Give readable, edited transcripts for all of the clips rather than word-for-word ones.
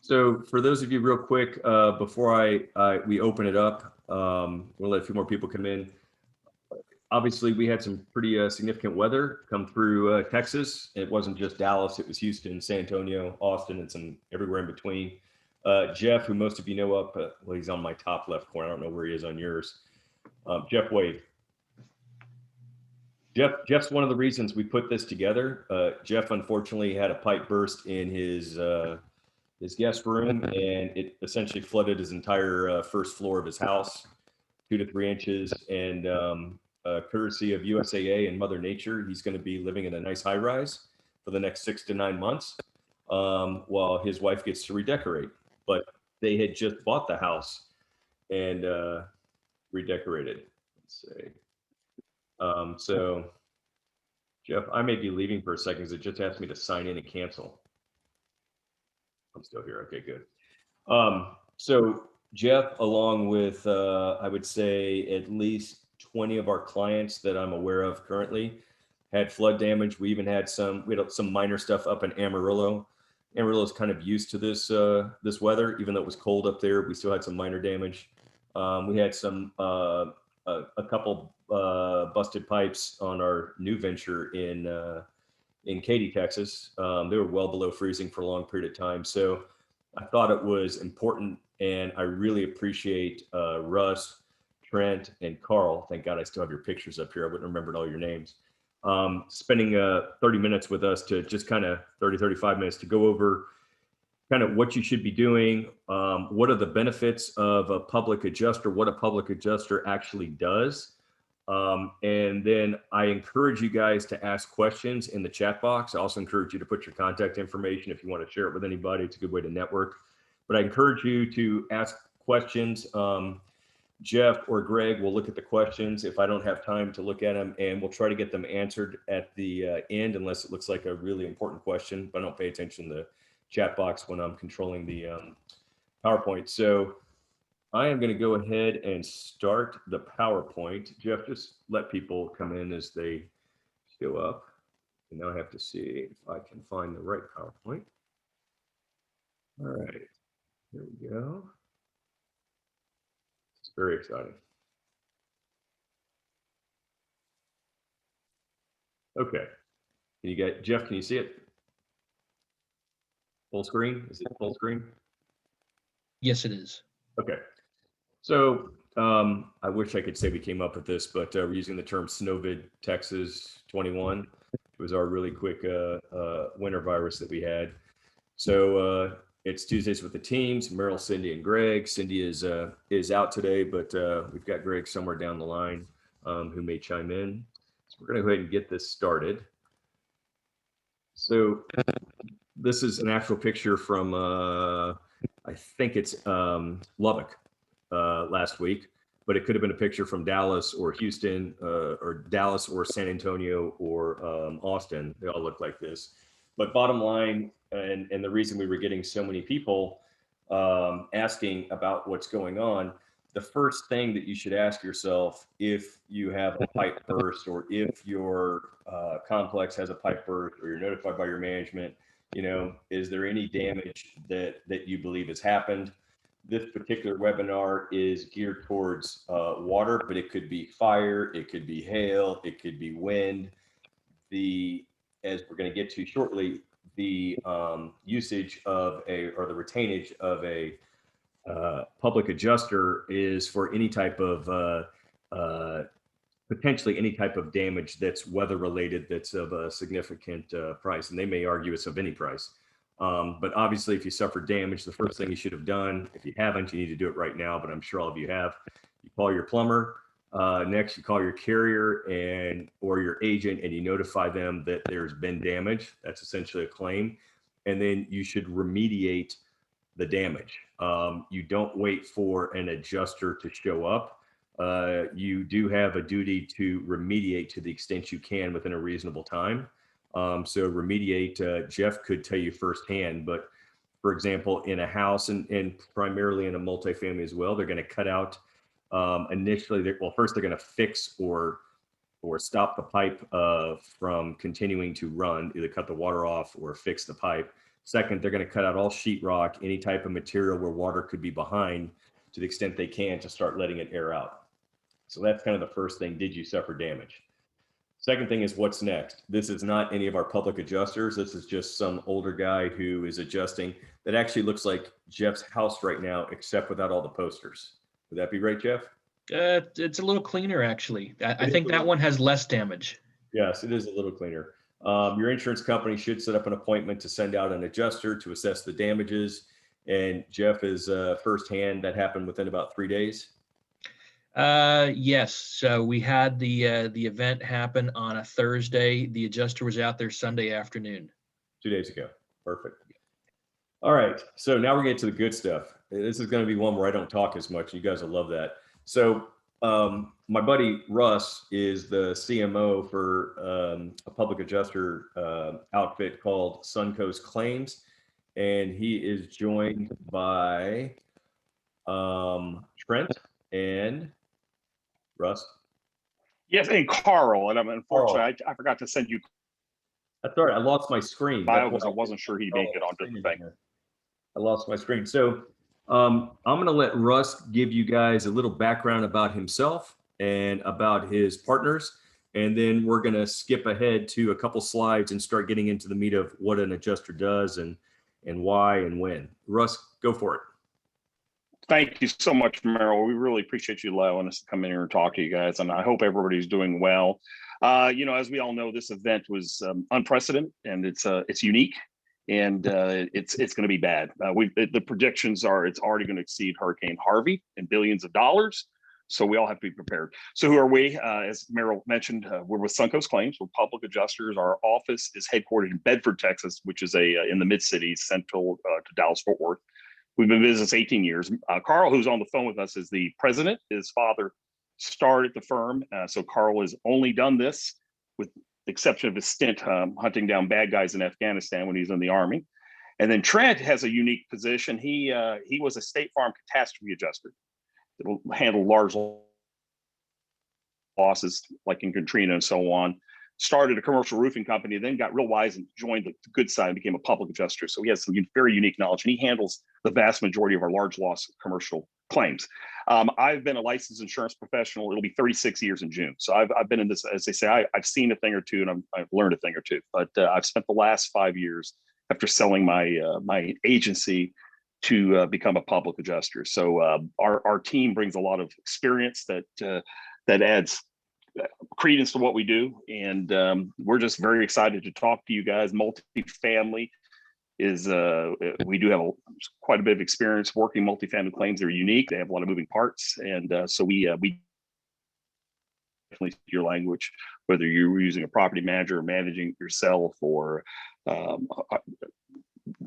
So for those of you real quick, before we open it up, we'll let a few more people come in. Obviously, we had some pretty significant weather come through Texas. It wasn't just Dallas, it was Houston, San Antonio, Austin, and some everywhere in between. Jeff, who most of you know up, well, he's on my top left corner. I don't know where he is on yours. Jeff Wade. Jeff's one of the reasons we put this together. Jeff unfortunately had a pipe burst in his guest room, and it essentially flooded his entire first floor of his house, 2 to 3 inches. And courtesy of USAA and Mother Nature, he's going to be living in a nice high rise for the next 6 to 9 months while his wife gets to redecorate. But they had just bought the house and redecorated. Let's see. So, Jeff, I may be leaving for a second because it just asked me to sign in and cancel. I'm still here. Okay, good. So Jeff, along with, I would say at least 20 of our clients that I'm aware of currently had flood damage. We even had some minor stuff up in Amarillo. Amarillo is kind of used to this weather, even though it was cold up there. We still had some minor damage. We had a couple busted pipes on our new venture in Katy, Texas. They were well below freezing for a long period of time. So I thought it was important, and I really appreciate Russ, Trent, and Carl. Thank God I still have your pictures up here. I wouldn't have remembered all your names. Spending 30 minutes with us to just kind of 35 minutes to go over kind of what you should be doing. What are the benefits of a public adjuster, what a public adjuster actually does. And then I encourage you guys to ask questions in the chat box. I also encourage you to put your contact information if you want to share it with anybody. It's a good way to network. But I encourage you to ask questions. Jeff or Greg will look at the questions if I don't have time to look at them, and we'll try to get them answered at the end, unless it looks like a really important question. But I don't pay attention to the chat box when I'm controlling the PowerPoint. So I am going to go ahead and start the PowerPoint. Jeff, just let people come in as they show up. And now I have to see if I can find the right PowerPoint. All right, here we go. It's very exciting. Okay, can you get, Jeff, can you see it? Full screen? Is it full screen? Yes, it is. Okay. So I wish I could say we came up with this, but we're using the term Snowvid Texas 21. It was our really quick winter virus that we had. So it's Tuesdays with the teams, Merrill, Cindy, and Greg. Cindy is out today, but we've got Greg somewhere down the line who may chime in. So we're going to go ahead and get this started. So this is an actual picture from, I think it's Lubbock last week, but it could have been a picture from Dallas or Houston or Dallas or San Antonio or Austin. They all look like this. But bottom line, and the reason we were getting so many people asking about what's going on, the first thing that you should ask yourself if you have a pipe burst, or if your complex has a pipe burst, or you're notified by your management, is there any damage that you believe has happened? This particular webinar is geared towards water, but it could be fire, it could be hail, it could be wind. As we're going to get to shortly, the usage of the retainage of a public adjuster is for any type of potentially any type of damage that's weather related, that's of a significant price, and they may argue it's of any price. But obviously, if you suffer damage, the first thing you should have done, if you haven't, you need to do it right now, but I'm sure all of you have. You call your plumber. Next, you call your carrier or your agent, and you notify them that there's been damage. That's essentially a claim. And then you should remediate the damage. You don't wait for an adjuster to show up. You do have a duty to remediate to the extent you can within a reasonable time. So remediate, Jeff could tell you firsthand, but for example, in a house and primarily in a multifamily as well, they're going to cut out initially. First they're going to fix or stop the pipe from continuing to run, either cut the water off or fix the pipe. Second, they're going to cut out all sheetrock, any type of material where water could be behind, to the extent they can, to start letting it air out. So that's kind of the first thing. Did you suffer damage? Second thing is, what's next? This is not any of our public adjusters. This is just some older guy who is adjusting. That actually looks like Jeff's house right now, except without all the posters. Would that be right, Jeff? It's a little cleaner, actually. I think that one has less damage. Yes, it is a little cleaner. Your insurance company should set up an appointment to send out an adjuster to assess the damages. And Jeff is firsthand, that happened within about 3 days. Yes. So we had the event happen on a Thursday. The adjuster was out there Sunday afternoon. 2 days ago. Perfect. All right. So now we're getting to the good stuff. This is going to be one where I don't talk as much. You guys will love that. So my buddy Russ is the CMO for a public adjuster outfit called Suncoast Claims. And he is joined by Trent and Russ. Yes, and Carl. And I'm unfortunately, I forgot to send you That's all right. I lost my screen. bio because I wasn't sure he'd make it onto the thing. I lost my screen. So I'm going to let Russ give you guys a little background about himself and about his partners. And then we're going to skip ahead to a couple slides and start getting into the meat of what an adjuster does and why and when. Russ, go for it. Thank you so much, Merrill. We really appreciate you allowing us to come in here and talk to you guys. And I hope everybody's doing well. As we all know, this event was unprecedented, and it's unique, and it's going to be bad. The predictions are it's already going to exceed Hurricane Harvey in billions of dollars. So we all have to be prepared. So who are we? As Merrill mentioned, we're with Suncoast Claims. We're public adjusters. Our office is headquartered in Bedford, Texas, which is in the mid-cities, central to Dallas-Fort Worth. We've been in business 18 years. Carl, who's on the phone with us, is the president. His father started the firm. So Carl has only done this, with the exception of his stint hunting down bad guys in Afghanistan when he was in the Army. And then Trent has a unique position. He was a State Farm catastrophe adjuster that will handle large losses like in Katrina and so on. Started a commercial roofing company, then got real wise and joined the good side and became a public adjuster. So he has some very unique knowledge, and he handles the vast majority of our large loss commercial claims. I've been a licensed insurance professional. It'll be 36 years in June. So I've been in this, as they say, I've seen a thing or two, and I've learned a thing or two. But I've spent the last 5 years after selling my agency to become a public adjuster. So our team brings a lot of experience that adds credence to what we do, and we're just very excited to talk to you guys. Multifamily is we do have quite a bit of experience working multifamily claims. They're unique. They have a lot of moving parts, and so we definitely speak your language, whether you're using a property manager or managing yourself, or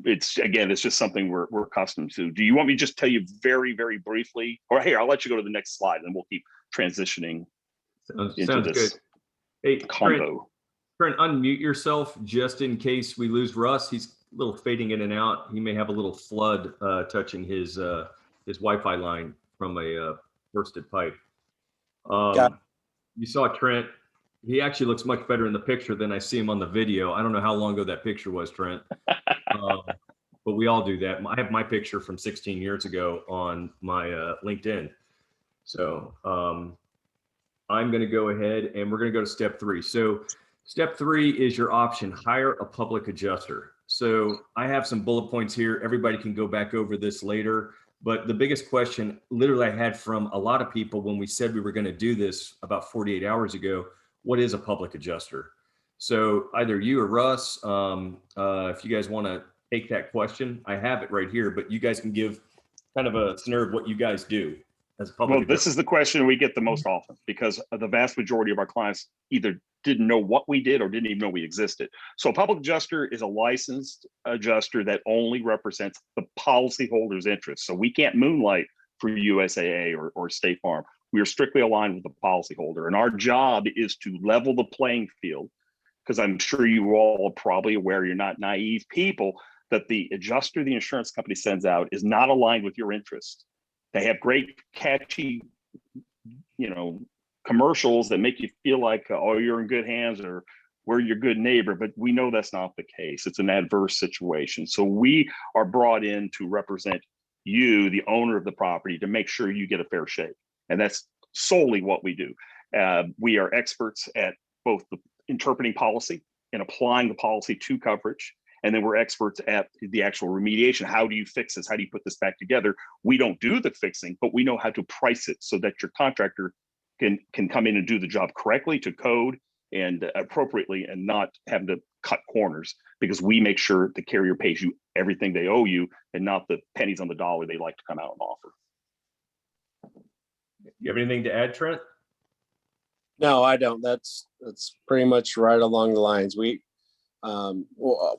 it's just something we're accustomed to. Do you want me to just tell you very, very briefly, or here, I'll let you go to the next slide, and we'll keep transitioning into this good. Hey, combo. Trent, unmute yourself just in case we lose Russ. He's a little fading in and out. He may have a little flood touching his Wi-Fi line from a bursted pipe. You saw Trent. He actually looks much better in the picture than I see him on the video. I don't know how long ago that picture was, Trent. But we all do that. I have my picture from 16 years ago on my LinkedIn. So I'm going to go ahead and we're going to go to step 3. So step 3 is your option, hire a public adjuster. So I have some bullet points here. Everybody can go back over this later. But the biggest question literally I had from a lot of people when we said we were going to do this about 48 hours ago, what is a public adjuster? So either you or Russ, if you guys want to take that question, I have it right here, but you guys can give kind of a scenario of what you guys do. Well, this is the question we get the most often, because the vast majority of our clients either didn't know what we did or didn't even know we existed. So a public adjuster is a licensed adjuster that only represents the policyholder's interests. So we can't moonlight for USAA or State Farm. We are strictly aligned with the policyholder. And our job is to level the playing field, because I'm sure you all are probably aware, you're not naive people, that the adjuster the insurance company sends out is not aligned with your interests. They have great, catchy, commercials that make you feel like, oh, you're in good hands, or we're your good neighbor, but we know that's not the case. It's an adverse situation. So we are brought in to represent you, the owner of the property, to make sure you get a fair shake. And that's solely what we do. We are experts at both the interpreting policy and applying the policy to coverage. And then we're experts at the actual remediation. How do you fix this? How do you put this back together? We don't do the fixing, but we know how to price it so that your contractor can come in and do the job correctly to code and appropriately, and not having to cut corners, because we make sure the carrier pays you everything they owe you and not the pennies on the dollar they like to come out and offer. You have anything to add, Trent? No, I don't. That's pretty much right along the lines. Well,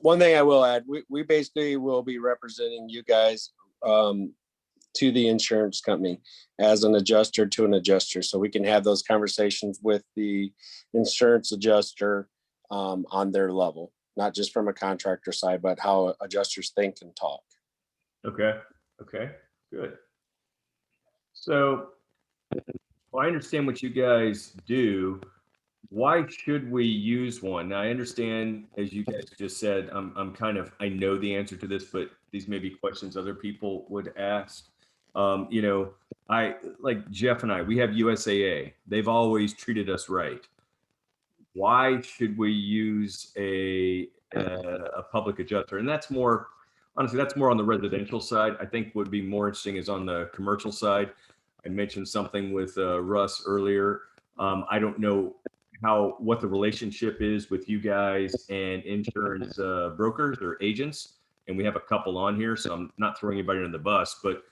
one thing I will add, we basically will be representing you guys to the insurance company as an adjuster to an adjuster. So we can have those conversations with the insurance adjuster on their level, not just from a contractor side, but how adjusters think and talk. Okay. Okay, good. So, well, I understand what you guys do. Why should we use one? Now, I understand, as you guys just said, I know the answer to this, but these may be questions other people would ask. You know, like Jeff and I, we have USAA. They've always treated us right. Why should we use a public adjuster? And that's more, honestly, that's more on the residential side. I think would be more interesting is on the commercial side. I mentioned something with Russ earlier. I don't know what the relationship is with you guys and insurance brokers or agents. And we have a couple on here, so I'm not throwing anybody under the bus, but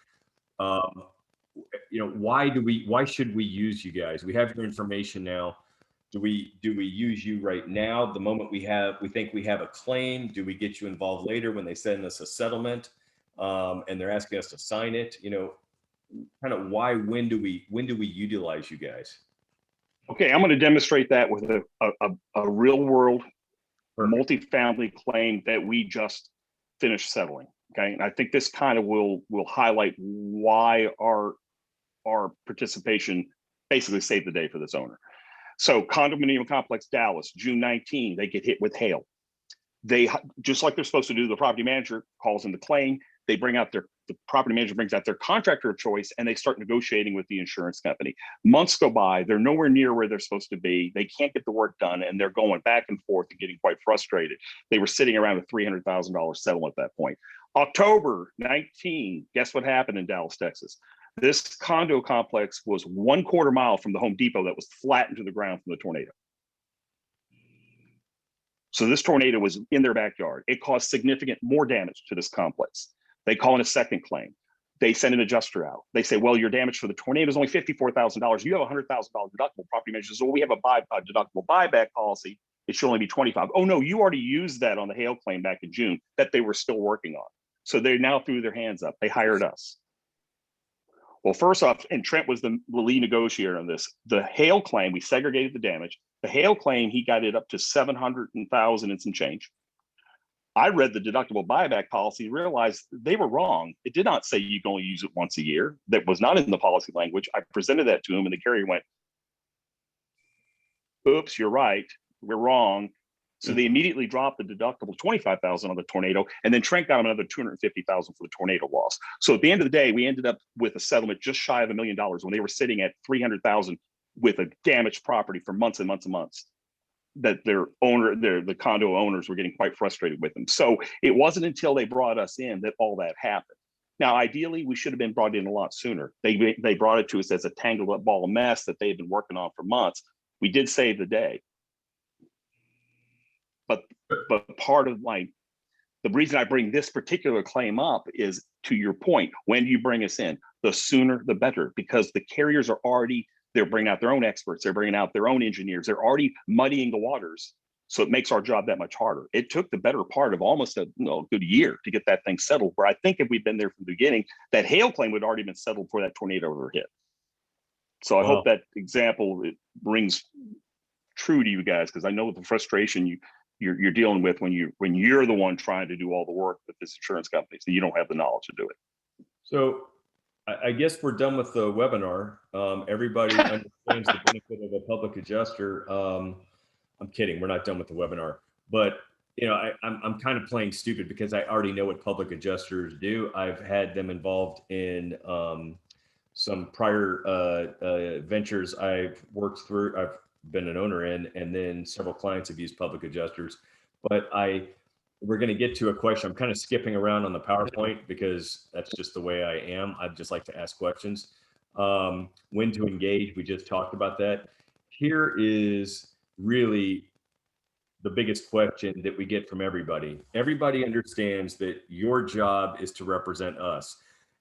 you know, why should we use you guys? We have your information now. Do we use you right now? The moment we think we have a claim, do we get you involved later when they send us a settlement and they're asking us to sign it? You know, kind of when do we utilize you guys? Okay, I'm going to demonstrate that with a real world multifamily claim that we just finished settling. Okay, and I think this kind of will highlight why our participation basically saved the day for this owner. So condominium complex Dallas, June 19, they get hit with hail. They, just like they're supposed to do, the property manager calls in the claim. They bring out the property manager brings out their contractor of choice, and they start negotiating with the insurance company. Months go by, they're nowhere near where they're supposed to be. They can't get the work done, and they're going back and forth and getting quite frustrated. They were sitting around a $300,000 settlement at that point. October 19, guess what happened in Dallas, Texas? This condo complex was 1/4 mile from the Home Depot that was flattened to the ground from the tornado. So this tornado was in their backyard. It caused significant more damage to this complex. They call in a second claim. They send an adjuster out. They say, well, your damage for the tornado is only $54,000. You have a $100,000 deductible. Property manager says, well, we have a deductible buyback policy. It should only be $25,000. Oh no, you already used that on the hail claim back in June that they were still working on. So they now threw their hands up. They hired us. Well, first off, and Trent was the lead negotiator on this. The hail claim, we segregated the damage. The hail claim, he got it up to $700,000 and some change. I read the deductible buyback policy, realized they were wrong. It did not say you can only use it once a year. That was not in the policy language. I presented that to him, and the carrier went, oops, you're right. We're wrong. So they immediately dropped the deductible $25,000 on the tornado, and then Trent got another $250,000 for the tornado loss. So at the end of the day, we ended up with a settlement just shy of $1 million when they were sitting at $300,000 with a damaged property for months and months and months. That the condo owners were getting quite frustrated with them. So it wasn't until they brought us in that all that happened. Now, ideally, we should have been brought in a lot sooner. They brought it to us as a tangled up ball of mess that they had been working on for months. We did save the day. But part of the reason I bring this particular claim up is, to your point, when you bring us in, the sooner the better, because the carriers are already, they're bringing out their own experts, they're bringing out their own engineers, they're already muddying the waters. So it makes our job that much harder. It took the better part of almost a good year to get that thing settled, where I think if we'd been there from the beginning, that hail claim would already been settled before that tornado ever hit. So I hope that example, it rings true to you guys, because I know the frustration you're dealing with when you're the one trying to do all the work with this insurance company, so you don't have the knowledge to do it. So I guess we're done with the webinar. Everybody understands the benefit of a public adjuster. I'm kidding. We're not done with the webinar, but you know, I'm kind of playing stupid because I already know what public adjusters do. I've had them involved in some prior ventures I've worked through. I've been an owner in, and then several clients have used public adjusters. But we're going to get to a question. I'm kind of skipping around on the PowerPoint because that's just the way I am. I'd just like to ask questions. When to engage, we just talked about that. Here is really the biggest question that we get from everybody. Everybody understands that your job is to represent us.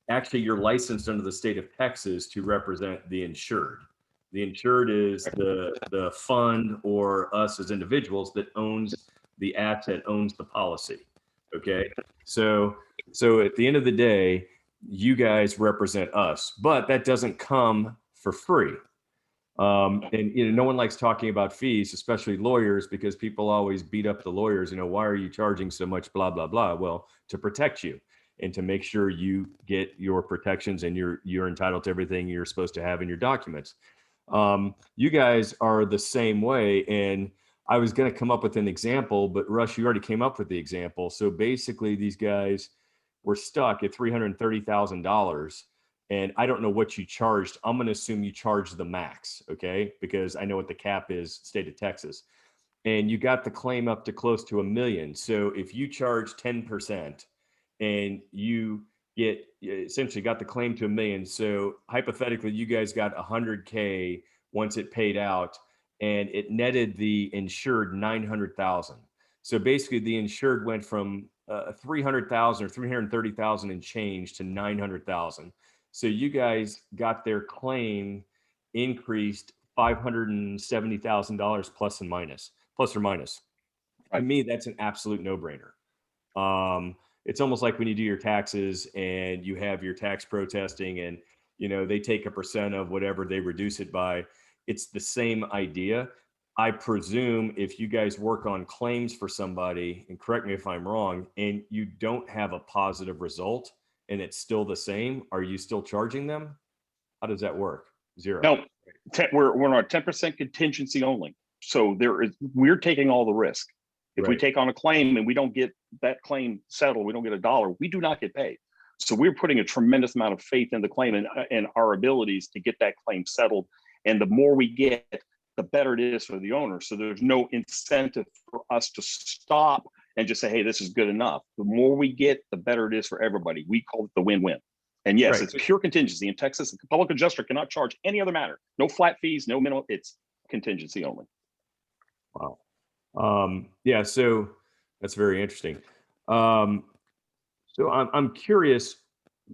Actually, you're licensed under the state of Texas to represent the insured. The insured is the fund or us as individuals that owns the asset, owns the policy. Okay. So at the end of the day, you guys represent us, but that doesn't come for free. And you know, no one likes talking about fees, especially lawyers, because people always beat up the lawyers. You know, why are you charging so much? Blah blah blah. Well, to protect you and to make sure you get your protections and you're entitled to everything you're supposed to have in your documents. You guys are the same way. And I was going to come up with an example, but Russ, you already came up with the example. So basically, these guys were stuck at $330,000. And I don't know what you charged. I'm going to assume you charged the max, okay? Because I know what the cap is, state of Texas. And you got the claim up to close to $1 million. So if you charge 10% and you essentially got the claim to $1 million. So hypothetically, you guys got $100K once it paid out, and it netted the insured $900,000. So basically, the insured went from $300,000 or $330,000 and change to $900,000. So you guys got their claim increased $570,000 plus or minus. To me, that's an absolute no-brainer. It's almost like when you do your taxes and you have your tax protesting, and you know they take a percent of whatever they reduce it by. It's the same idea. I presume if you guys work on claims for somebody, and correct me if I'm wrong, and you don't have a positive result, and it's still the same, are you still charging them? How does that work? Zero. No, we're on a 10% contingency only. So we're taking all the risk. If we take on a claim and we don't get that claim settled, we don't get $1, we do not get paid. So we're putting a tremendous amount of faith in the claim and our abilities to get that claim settled. And the more we get, the better it is for the owner. So there's no incentive for us to stop and just say, hey, this is good enough. The more we get, the better it is for everybody. We call it the win-win. And yes, It's pure contingency. In Texas, the public adjuster cannot charge any other matter. No flat fees, no minimum. It's contingency only. Wow. Yeah, so that's very interesting. So I'm curious,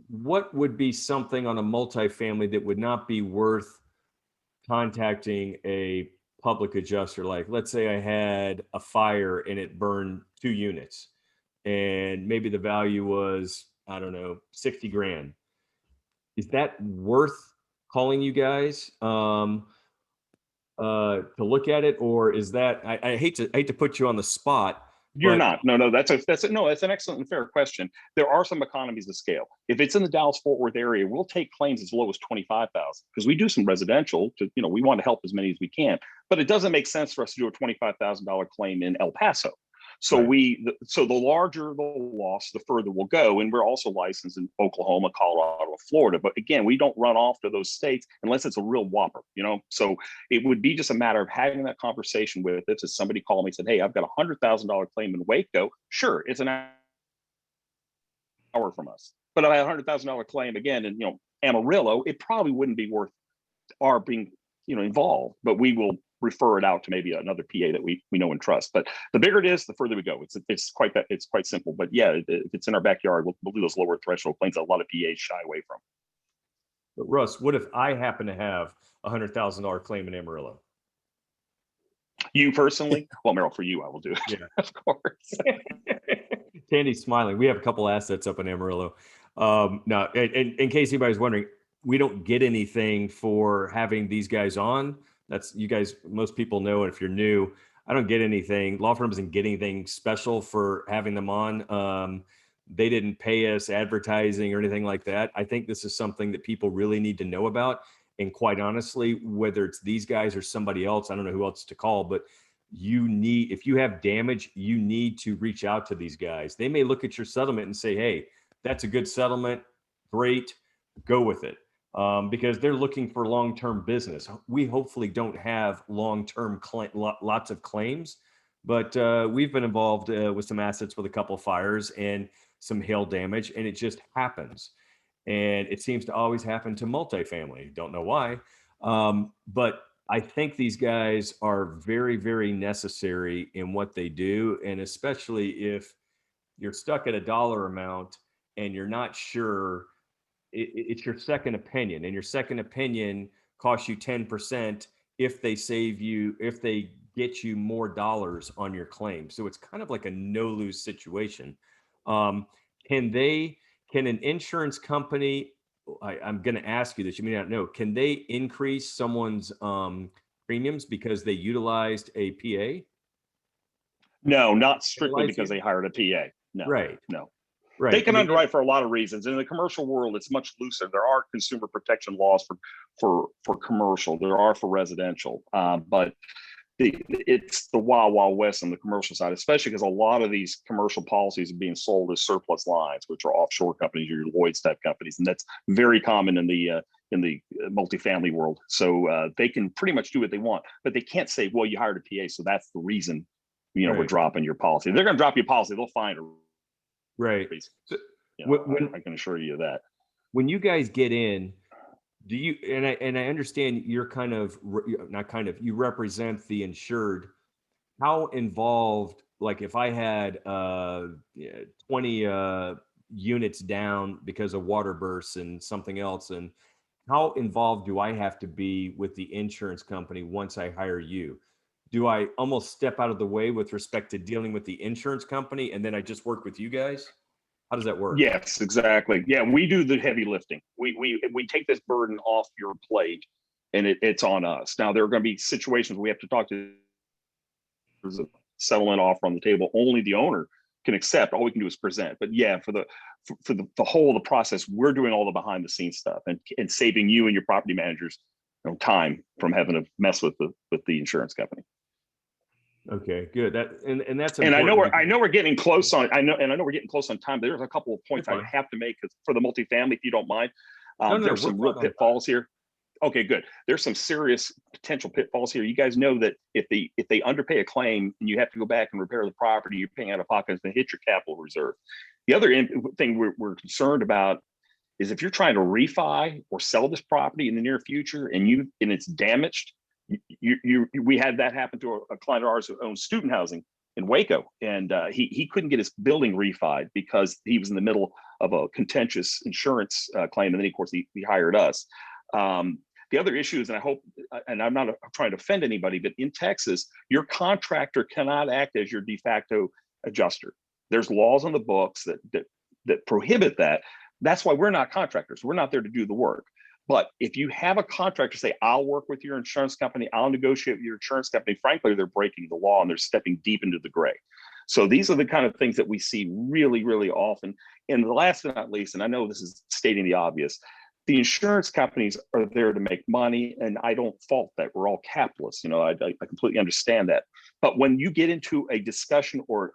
what would be something on a multifamily that would not be worth contacting a public adjuster? Like, let's say I had a fire and it burned 2 units, and maybe the value was, I don't know, 60 grand. Is that worth calling you guys to look at it, or is that I hate to put you on the spot? You're not. No, that's an excellent and fair question. There are some economies of scale. If it's in the Dallas-Fort Worth area, we'll take claims as low as $25,000 because we do some residential. We want to help as many as we can, but it doesn't make sense for us to do a $25,000 claim in El Paso. So so the larger the loss, the further we'll go. And we're also licensed in Oklahoma, Colorado, Florida. But again, we don't run off to those states unless it's a real whopper, So it would be just a matter of having that conversation with it. If somebody called me and said, hey, I've got a $100,000 claim in Waco. Sure, it's an hour from us. But if I had a $100,000 claim again in Amarillo, it probably wouldn't be worth our being involved. But we will refer it out to maybe another PA that we know and trust. But the bigger it is, the further we go. It's quite simple. But yeah, if it's in our backyard, we'll do those lower threshold claims that a lot of PAs shy away from. But Russ, what if I happen to have a $100,000 claim in Amarillo? You personally? Well, Merrill, for you, I will do it. Yeah, of course. Tandy's smiling. We have a couple assets up in Amarillo. Now, in case anybody's wondering, we don't get anything for having these guys on. That's, you guys, most people know. And if you're new, I don't get anything. Law firm doesn't get anything special for having them on. They didn't pay us advertising or anything like that. I think this is something that people really need to know about. And quite honestly, whether it's these guys or somebody else, I don't know who else to call, but if you have damage, you need to reach out to these guys. They may look at your settlement and say, hey, that's a good settlement. Great, go with it. Because they're looking for long-term business. We hopefully don't have long-term lots of claims, but we've been involved with some assets with a couple of fires and some hail damage, and it just happens. And it seems to always happen to multifamily. Don't know why. But I think these guys are very, very necessary in what they do. And especially if you're stuck at a dollar amount and you're not sure, it's your second opinion, and your second opinion costs you 10% if they get you more dollars on your claim. So it's kind of like a no-lose situation. Can an insurance company, I'm going to ask you this, you may not know, can they increase someone's premiums because they utilized a PA? No, not strictly because they hired a PA. No, right. No. Right. They can underwrite for a lot of reasons. In the commercial world, it's much looser. There are consumer protection laws for commercial. There are for residential, but it's the wild, wild west on the commercial side, especially because a lot of these commercial policies are being sold as surplus lines, which are offshore companies or your Lloyd's type companies, and that's very common in the multifamily world. So they can pretty much do what they want, but they can't say, "Well, you hired a PA, so that's the reason." Right. We're dropping your policy. They're going to drop your policy. They'll find a right. So, I can assure you of that. When you guys get in, do you, and I understand you're kind of, not kind of, you represent the insured. How involved, like if I had 20 units down because of water bursts and something else, and how involved do I have to be with the insurance company once I hire you? Do I almost step out of the way with respect to dealing with the insurance company and then I just work with you guys? How does that work? Yes, exactly. Yeah, we do the heavy lifting. We take this burden off your plate, and it's on us. Now there are going to be situations we have to talk to. There's a settlement offer on the table. Only the owner can accept. All we can do is present. But yeah, for the whole of the process, we're doing all the behind the scenes stuff and saving you and your property managers time from having to mess with the insurance company. Okay, good. And that's and I know we're getting close on we're getting close on time, but there's a couple of points I have to make for the multifamily, if you don't mind. There's some real pitfalls here. Okay, good. There's some serious potential pitfalls here. You guys know that if they underpay a claim and you have to go back and repair the property, you're paying out of pocket, it's going to hit your capital reserve. The other thing we're concerned about is if you're trying to refi or sell this property in the near future and it's damaged. We had that happen to a client of ours who owns student housing in Waco, and he couldn't get his building refied because he was in the middle of a contentious insurance claim, and then of course he hired us. The other issue is, and I hope, and I'm not trying to offend anybody, but in Texas, your contractor cannot act as your de facto adjuster. There's laws on the books that prohibit that. That's why we're not contractors. We're not there to do the work. But if you have a contractor say, I'll work with your insurance company, I'll negotiate with your insurance company, frankly, they're breaking the law and they're stepping deep into the gray. So these are the kind of things that we see really, really often. And the last but not least, and I know this is stating the obvious, the insurance companies are there to make money, and I don't fault that. We're all capitalists. I completely understand that. But when you get into a discussion or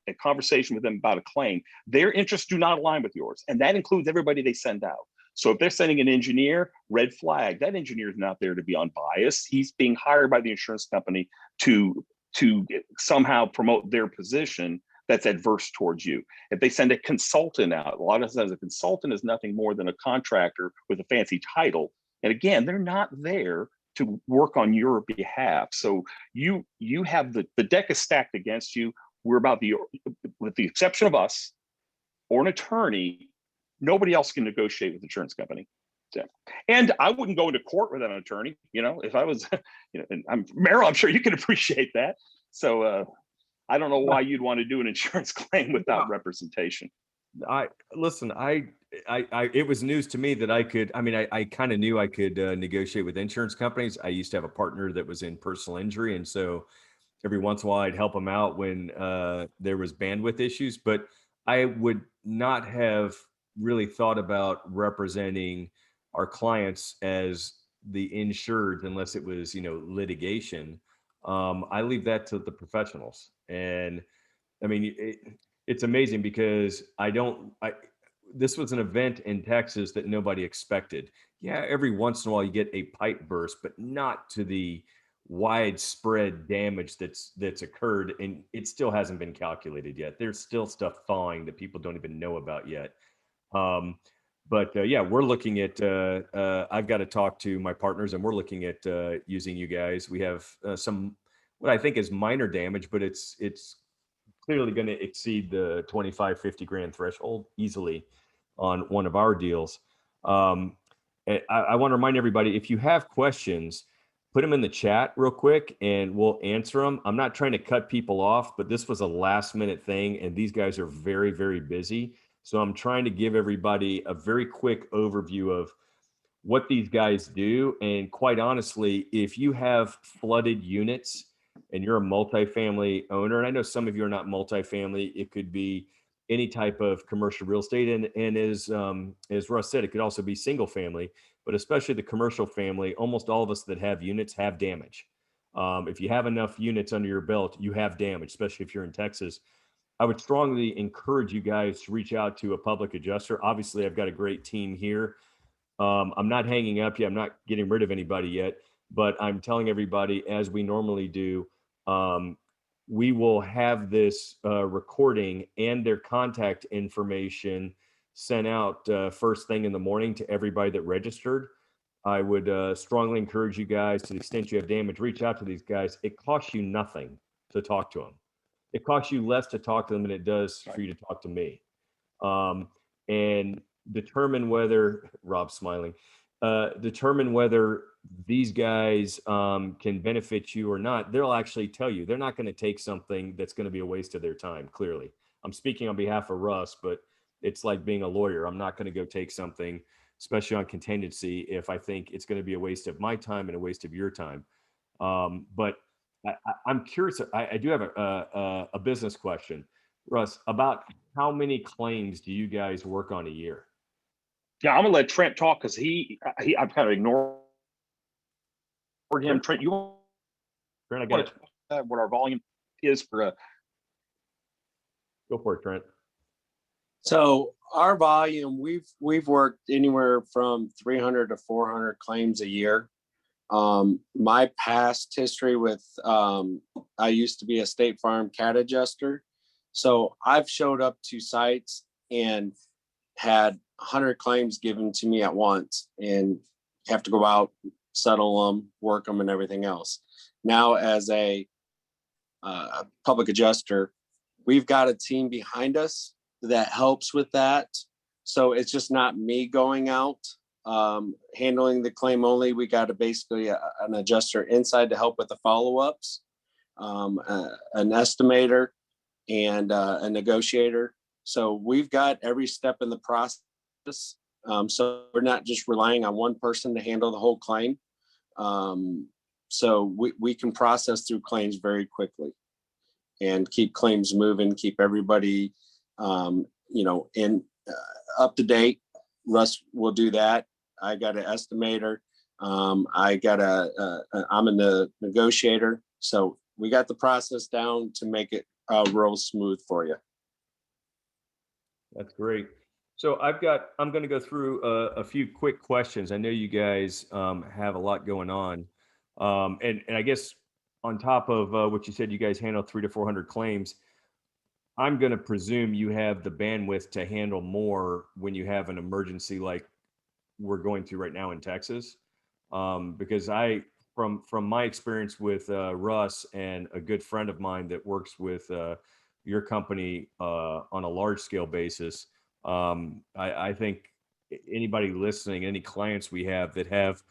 a conversation with them about a claim, their interests do not align with yours. And that includes everybody they send out. So if they're sending an engineer, red flag, that engineer is not there to be unbiased. He's being hired by the insurance company to somehow promote their position that's adverse towards you. If they send a consultant out, a lot of times a consultant is nothing more than a contractor with a fancy title. And again, they're not there to work on your behalf. So you have the deck is stacked against you. We're with the exception of us or an attorney, nobody else can negotiate with the insurance company. And I wouldn't go into court with an attorney, if I was, and Meryl, I'm sure you can appreciate that. So I don't know why you'd want to do an insurance claim without representation. It was news to me that I kind of knew I could negotiate with insurance companies. I used to have a partner that was in personal injury. And so every once in a while I'd help them out when there was bandwidth issues, but I would not have really thought about representing our clients as the insured unless it was, litigation. I leave that to the professionals. And I mean, it's amazing because this was an event in Texas that nobody expected. Yeah, every once in a while you get a pipe burst, but not to the widespread damage that's occurred, and it still hasn't been calculated yet. There's still stuff thawing that people don't even know about yet. But yeah, we're looking at. I've got to talk to my partners, and we're looking at using you guys. We have some what I think is minor damage, but it's clearly going to exceed the 25, 50 grand threshold easily on one of our deals. I want to remind everybody, if you have questions, put them in the chat real quick and we'll answer them. I'm not trying to cut people off, but this was a last minute thing and these guys are very, very busy. So I'm trying to give everybody a very quick overview of what these guys do. And quite honestly, if you have flooded units and you're a multifamily owner, and I know some of you are not multifamily, it could be any type of commercial real estate. And as Russ said, it could also be single family, but especially the commercial family, almost all of us that have units have damage. If you have enough units under your belt, you have damage, especially if you're in Texas. I would strongly encourage you guys to reach out to a public adjuster. Obviously, I've got a great team here. I'm not hanging up yet. I'm not getting rid of anybody yet, but I'm telling everybody, as we normally do, we will have this recording and their contact information sent out first thing in the morning to everybody that registered. I would strongly encourage you guys, to the extent you have damage, reach out to these guys. It costs you nothing to talk to them. It costs you less to talk to them than it does for you to talk to me. And determine whether, Rob's smiling, determine whether these guys can benefit you or not. They'll actually tell you. They're not going to take something that's going to be a waste of their time, clearly. I'm speaking on behalf of Russ, but it's like being a lawyer. I'm not going to go take something, especially on contingency, if I think it's going to be a waste of my time and a waste of your time. But I'm curious. I do have a business question, Russ, about how many claims do you guys work on a year? Yeah, I'm gonna let Trent talk because I've kind of ignored him. Trent, you want Trent, I to got talk about what our volume is for go for it, Trent. So our volume, we've worked anywhere from 300 to 400 claims a year. My past history with, I used to be a State Farm cat adjuster. So I've showed up to sites and had 100 claims given to me at once and have to go out, settle them, work them and everything else. Now as a public adjuster, we've got a team behind us that helps with that. So it's just not me going out handling the claim only. We got basically an adjuster inside to help with the follow-ups, an estimator, and a negotiator. So we've got every step in the process. So we're not just relying on one person to handle the whole claim. So we can process through claims very quickly and keep claims moving, keep everybody, in up to date. Russ will do that. I got an estimator. I'm a negotiator. So we got the process down to make it real smooth for you. That's great. So I'm going to go through a few quick questions. I know you guys have a lot going on. And I guess on top of what you said, you guys handle 300 to 400 claims. I'm going to presume you have the bandwidth to handle more when you have an emergency like we're going through right now in Texas. Because from my experience with Russ and a good friend of mine that works with your company on a large scale basis, I think anybody listening, any clients we have that have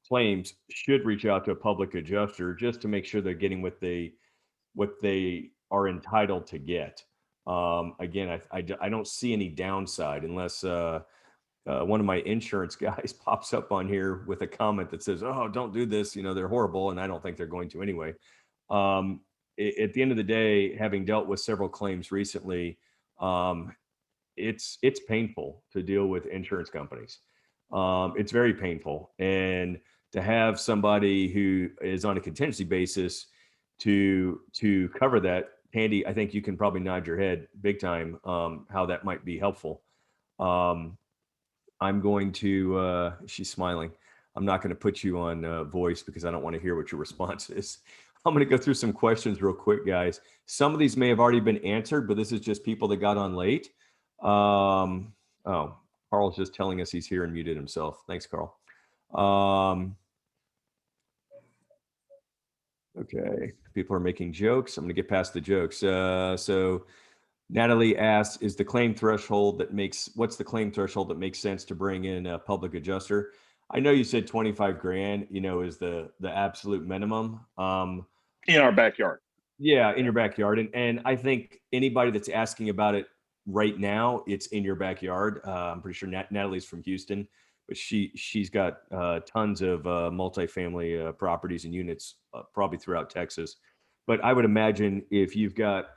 claims should reach out to a public adjuster just to make sure they're getting what they are entitled to get. Again, I don't see any downside unless one of my insurance guys pops up on here with a comment that says, "Oh, don't do this. They're horrible," and I don't think they're going to anyway. At the end of the day, having dealt with several claims recently, it's painful to deal with insurance companies. It's very painful, and to have somebody who is on a contingency basis, to cover that. Tandy, I think you can probably nod your head big time how that might be helpful. I'm going to, she's smiling. I'm not going to put you on voice because I don't want to hear what your response is. I'm going to go through some questions real quick, guys. Some of these may have already been answered, but this is just people that got on late. Oh, Carl's just telling us he's here and muted himself. Thanks, Carl. Okay, people are making jokes. I'm going to get past the jokes. So Natalie asks, what's the claim threshold that makes sense to bring in a public adjuster? I know you said 25 grand, is the absolute minimum. In our backyard. Yeah, in your backyard. And I think anybody that's asking about it right now, it's in your backyard. I'm pretty sure Natalie's from Houston, but she's got tons of multifamily properties and units probably throughout Texas. But I would imagine if you've got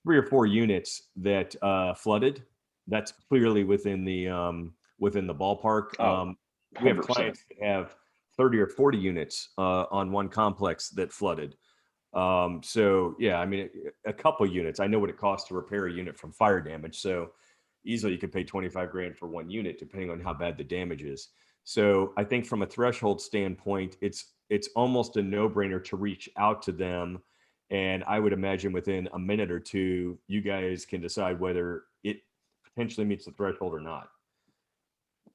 3 or 4 units that flooded, that's clearly within the ballpark. We have 100%. clients that have 30 or 40 units on one complex that flooded. So yeah, I mean, a couple units. I know what it costs to repair a unit from fire damage. So easily you could pay 25 grand for 1 unit, depending on how bad the damage is. So I think from a threshold standpoint, it's almost a no-brainer to reach out to them. And I would imagine within a minute or two, you guys can decide whether it potentially meets the threshold or not.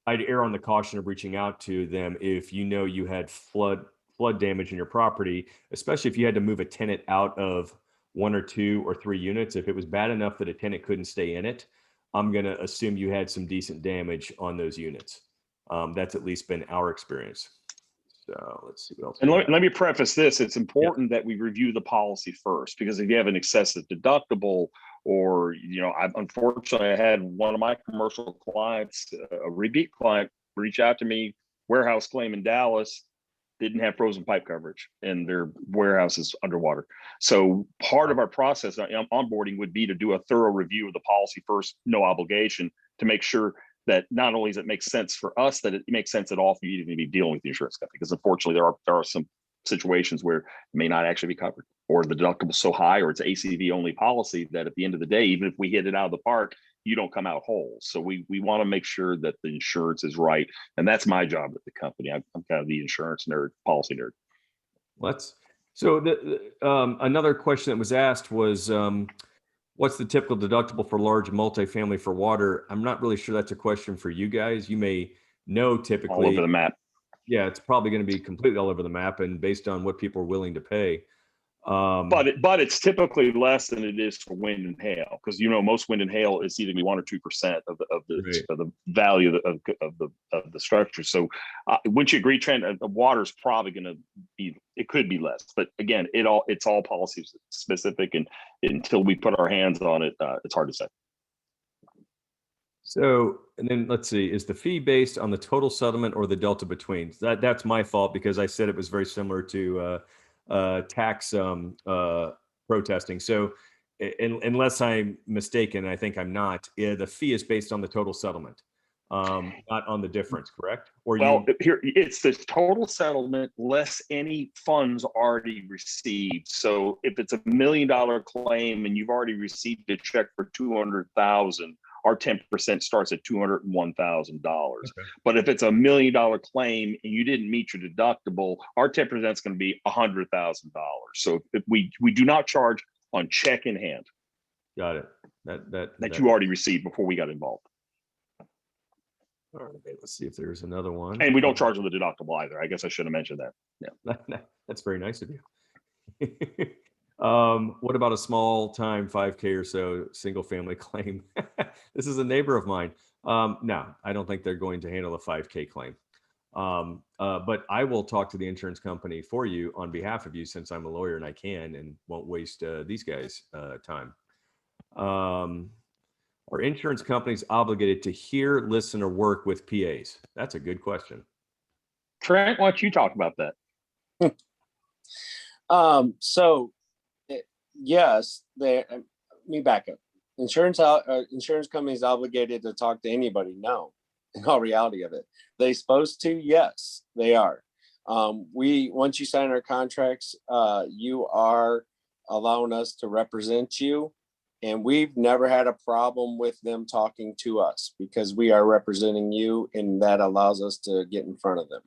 I'd err on the caution of reaching out to them if you had flood damage in your property, especially if you had to move a tenant out of 1 or 2 or 3 units. If it was bad enough that a tenant couldn't stay in it, I'm going to assume you had some decent damage on those units. That's at least been our experience. So let's see what else. And let me preface this. It's important that we review the policy first, because if you have an excessive deductible, or, unfortunately, I had one of my commercial clients, a repeat client, reach out to me, warehouse claim in Dallas, didn't have frozen pipe coverage and their warehouse is underwater. So part of our process onboarding would be to do a thorough review of the policy first, no obligation, to make sure that not only does it make sense for us, that it makes sense at all for you to be dealing with the insurance company. Because unfortunately, there are some situations where it may not actually be covered, or the deductible is so high, or it's ACV only policy that at the end of the day, even if we hit it out of the park, you don't come out whole. So we want to make sure that the insurance is right. And that's my job at the company. I'm kind of the insurance nerd, policy nerd. Another question that was asked was, what's the typical deductible for large multifamily for water? I'm not really sure that's a question for you guys. You may know typically. All over the map. Yeah, it's probably going to be completely all over the map and based on what people are willing to pay. But it's typically less than it is for wind and hail, because most wind and hail is either 1 or 2% of the value of the structure. So once you agree, trend, water is probably going to be, it could be less, but again, it's all policy specific, and until we put our hands on it, it's hard to say. So, and then let's see, is the fee based on the total settlement or the delta between? That's my fault, because I said it was very similar to tax protesting. So unless I'm mistaken, I think I'm not, the fee is based on the total settlement, not on the difference, correct? Here, it's the total settlement less any funds already received. So if it's $1 million claim and you've already received a check for $200,000, our 10% starts at $201,000. Okay. But if it's $1 million claim and you didn't meet your deductible, our 10% is going to be $100,000. So if we do not charge on check in hand. Got it. That you already received before we got involved. All right, let's see if there's another one. And we don't charge on the deductible either. I guess I should have mentioned that. Yeah, that's very nice of you. What about a small time 5K or so single family claim? This is a neighbor of mine. No, I don't think they're going to handle a 5K claim. But I will talk to the insurance company for you on behalf of you, since I'm a lawyer and I can and won't waste these guys' time. Are insurance companies obligated to hear, listen, or work with PAs? That's a good question. Trent, why don't you talk about that? Yes, let me back up. Insurance companies obligated to talk to anybody? No, in all reality of it. They supposed to? Yes, they are. Once you sign our contracts, you are allowing us to represent you. And we've never had a problem with them talking to us because we are representing you, and that allows us to get in front of them.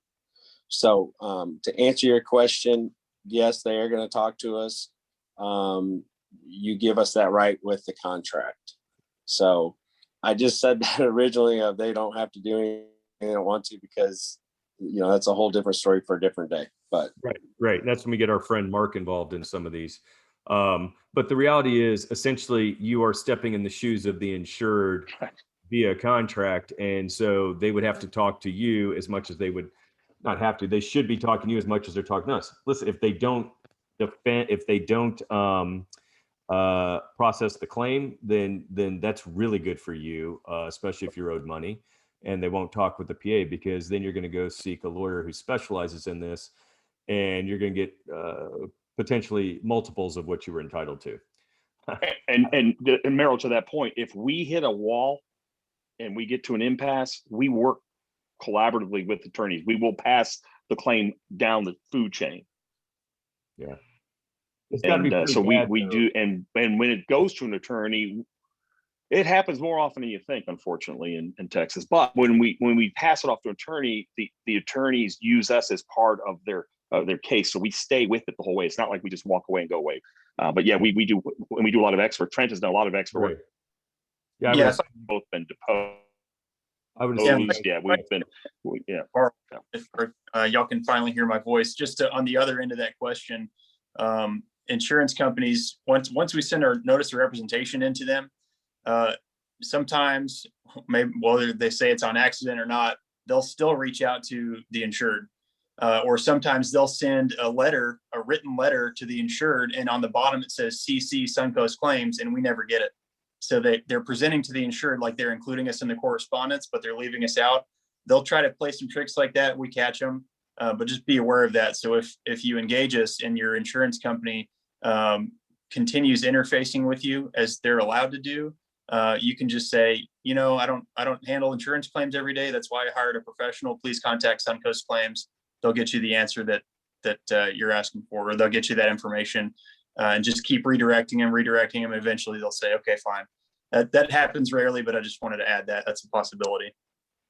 So to answer your question, yes, they are going to talk to us. You give us that right with the contract. So I just said that originally of they don't have to do anything they don't want to, because that's a whole different story for a different day. But right. And that's when we get our friend Mark involved in some of these. But the reality is, essentially, you are stepping in the shoes of the insured via contract, and so they would have to talk to you as much as they would not have to. They should be talking to you as much as they're talking to us. Listen, if they don't process the claim, then that's really good for you, especially if you're owed money, and they won't talk with the PA, because then you're going to go seek a lawyer who specializes in this, and you're going to get potentially multiples of what you were entitled to. And Merrill, to that point, if we hit a wall and we get to an impasse, we work collaboratively with attorneys. We will pass the claim down the food chain. Yeah. And so we do, and when it goes to an attorney, it happens more often than you think, unfortunately, in Texas. But when we pass it off to an attorney, the attorneys use us as part of their case, so we stay with it the whole way. It's not like we just walk away and go away. But yeah, we do a lot of expert. Trent has done a lot of expert work. Yeah, yes, both been deposed. I would assume, yeah, we've been, yeah. If y'all can finally hear my voice, just on the other end of that question, insurance companies, once we send our notice of representation into them, sometimes, maybe whether they say it's on accident or not, they'll still reach out to the insured, or sometimes they'll send a written letter to the insured, and on the bottom it says CC Suncoast Claims, and we never get it. So they're presenting to the insured like they're including us in the correspondence, but they're leaving us out. They'll try to play some tricks like that. We catch them, but just be aware of that. So if you engage us and your insurance company continues interfacing with you as they're allowed to do, you can just say, I don't handle insurance claims every day. That's why I hired a professional. Please contact Suncoast Claims. They'll get you the answer that you're asking for, or they'll get you that information. And just keep redirecting them. Eventually they'll say, okay, fine. That happens rarely, but I just wanted to add that. That's a possibility.